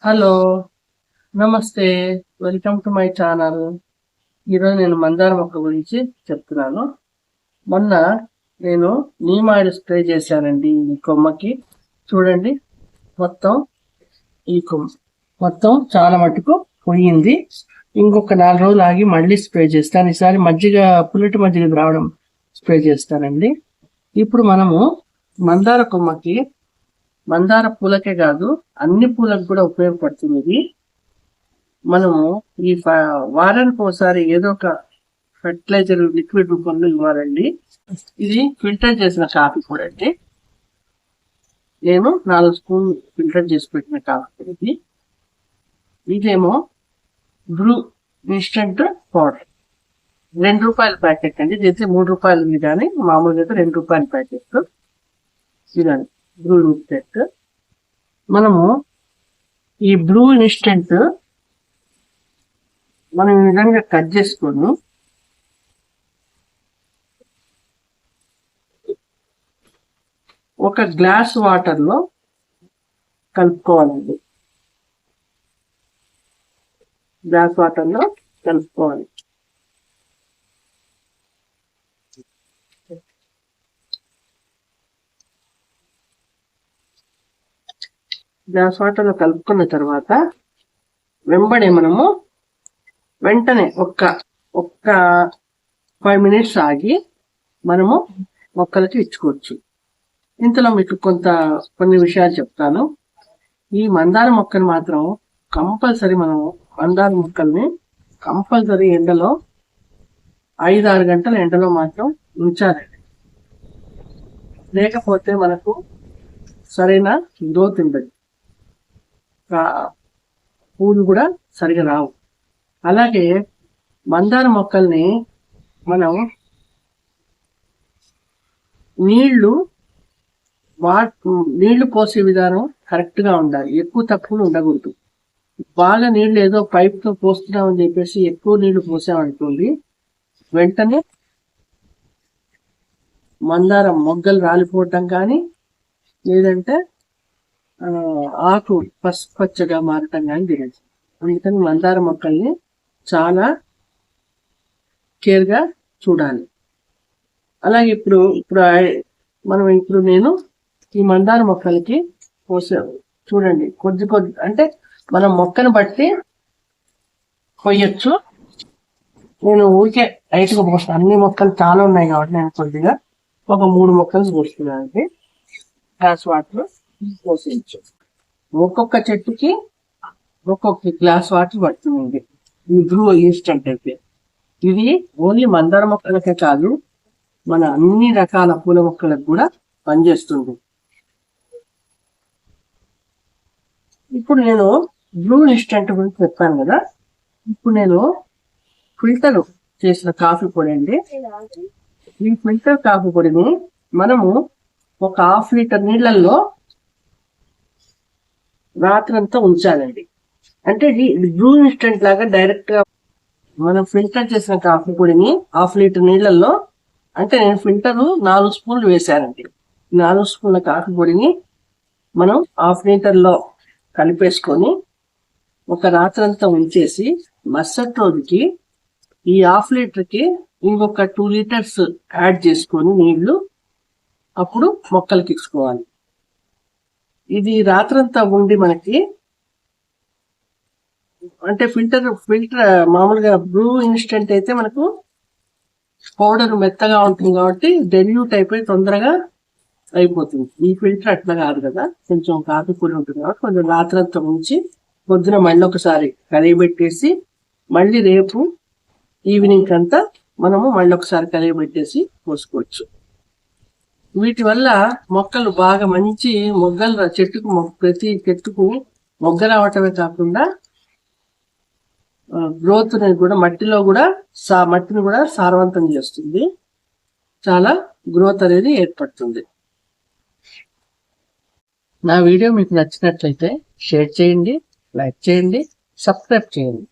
Hello, నమస్తే. Welcome to my channel. ఈరోజు నేను మందార మొక్క గురించి చెప్తున్నాను. మొన్న నేను నీమ్ ఆయిల్ స్ప్రే చేశానండి ఈ కొమ్మకి. చూడండి, మొత్తం ఈ కొమ్మ మొత్తం చాలా మటుకు పోయింది. ఇంకొక 4 రోజులు ఆగి మళ్ళీ స్ప్రే చేస్తాను. ఈసారి పుల్లటి మజ్జిగ ద్రావణం స్ప్రే చేస్తానండి. ఇప్పుడు మనము మందార పూలకే కాదు, అన్ని పూలకు కూడా ఉపయోగపడుతుంది ఇది. మనము ఈ వారానికి ఒకసారి ఏదో ఒక ఫెర్టిలైజర్ లిక్విడ్ రూపంలో ఇవ్వాలండి. ఇది ఫిల్టర్ చేసిన కాఫీ పొడి అండి. నేను 4 స్పూన్లు ఫిల్టర్ చేసి పెట్టిన కాఫీ పొడి. ఇదేమో బ్రూ ఇన్స్టెంట్ పౌడర్, ₹2 ప్యాకెట్ అండి. ఇదైతే ₹3 ఉంది, కానీ మామూలుగా అయితే ₹2 ప్యాకెట్. ఇదండి బ్రూ ఇన్స్టెంట్. మనము ఈ బ్రూ ఇన్స్టెంట్ మనం ఈ విధంగా కట్ చేసుకొని ఒక గ్లాస్ వాటర్ లో కలుపుకోవాలండి. గ్లాస్ వాటర్ లో కలుపుకోవాలి. గ్లాస్ వాటర్ లో కలుపుకున్న తర్వాత వెంటనే ఒక్క 5 మినిట్స్ ఆగి మనము మొక్కలకి ఇచ్చుకోవచ్చు. ఇంతలో మీకు కొన్ని విషయాలు చెప్తాను. ఈ మందార మొక్కను మాత్రం మందార మొక్కల్ని కంపల్సరీ ఎండలో 5-6 గంటల ఎండలో మాత్రం ఉంచాలండి. లేకపోతే మనకు సరైన గ్రోత్ ఉండదు, పూలు కూడా సరిగా రావు. అలాగే మందార మొక్కల్ని మనం నీళ్లు పోసే విధానం కరెక్ట్ గా ఉండాలి. ఎక్కువ తక్కువ ఉండకూడదు. బాగా నీళ్లు ఏదో పైప్ తో పోస్తున్నామని చెప్పేసి ఎక్కువ నీళ్లు పోసామనుకోండి, వెంటనే మందారం మొగ్గలు రాలిపోవటం కానీ, లేదంటే ఆకు పసుపచ్చగా మారటం కానీ జరుగుతుంది. అందుకని మందార మొక్కల్ని చాలా కేర్ గా చూడాలి. అలాగే ఇప్పుడు నేను ఈ మందార మొక్కలకి చూడండి, కొద్ది అంటే మనం మొక్కను బట్టి కొయ్యొచ్చు. నేను ఊరికే లైట్గా పోస్తాను. అన్ని మొక్కలు చాలా ఉన్నాయి కాబట్టి నేను కొద్దిగా ఒక 3 మొక్కలు పోస్తున్నానండి. Glass water పోసేయచ్చు. ఒక్కొక్క చెట్టుకి ఒక్కొక్క గ్లాస్ వాటర్ పడుతుంది. ఈ బ్రూ ఇన్స్టెంట్ అయితే ఇది ఓన్లీ మందార మొక్కలకే కాదు, మన అన్ని రకాల పూల మొక్కలకు కూడా పనిచేస్తుంది. ఇప్పుడు నేను బ్రూ ఇన్స్టెంట్ గురించి చెప్పాను కదా. ఇప్పుడు నేను ఫిల్టర్ చేసిన కాఫీ పొడి అండి. ఈ ఫిల్టర్ కాఫీ పొడిని మనము ఒక 1/2 లీటర్ నీళ్ళల్లో రాత్రంతా ఉంచాలండి. అంటే బ్రూ ఇన్స్టెంట్ లాగా డైరెక్ట్ గా మనం ఫిల్టర్ చేసిన కాఫీ పొడిని 1/2 లీటర్ నీళ్ళల్లో, అంటే నేను ఫిల్టర్ 4 స్పూన్లు వేసానండి. 4 స్పూన్ల కాఫీ పొడిని మనం 1/2 లీటర్లో కలిపేసుకొని ఒక రాత్రంతా ఉంచేసి మరుసటి రోజుకి ఈ 1/2 లీటర్కి ఇంకొక 2 లీటర్స్ యాడ్ చేసుకొని నీళ్లు అప్పుడు మొక్కలకి ఇచ్చుకోవాలి. ఇది రాత్రంతా ఉండి మనకి, అంటే ఫిల్టర్ మామూలుగా బ్రూ ఇన్స్టెంట్ అయితే మనకు పౌడర్ మెత్తగా ఉంటుంది కాబట్టి డెల్యూట్ అయిపోయి తొందరగా అయిపోతుంది. ఈ ఫిల్టర్ అట్లా కాదు కదా, కొంచెం కాఫీ పొడి ఉంటుంది కాబట్టి కొంచెం రాత్రంతా ఉంచి పొద్దున మళ్ళీ ఒకసారి కలియబెట్టేసి మళ్ళీ రేపు ఈవినింగ్ అంతా మనము మళ్ళీ ఒకసారి కలియబెట్టేసి పోసుకోవచ్చు. వీటి వల్ల మొక్కలు బాగా మంచి మొగ్గలు ప్రతి చెట్టుకు మొగ్గ రావటమే కాకుండా గ్రోత్ కూడా మట్టిని కూడా సారవంతం చేస్తుంది. చాలా గ్రోత్ అనేది ఏర్పడుతుంది. నా వీడియో మీకు నచ్చినట్లయితే షేర్ చేయండి, లైక్ చేయండి, సబ్స్క్రైబ్ చేయండి.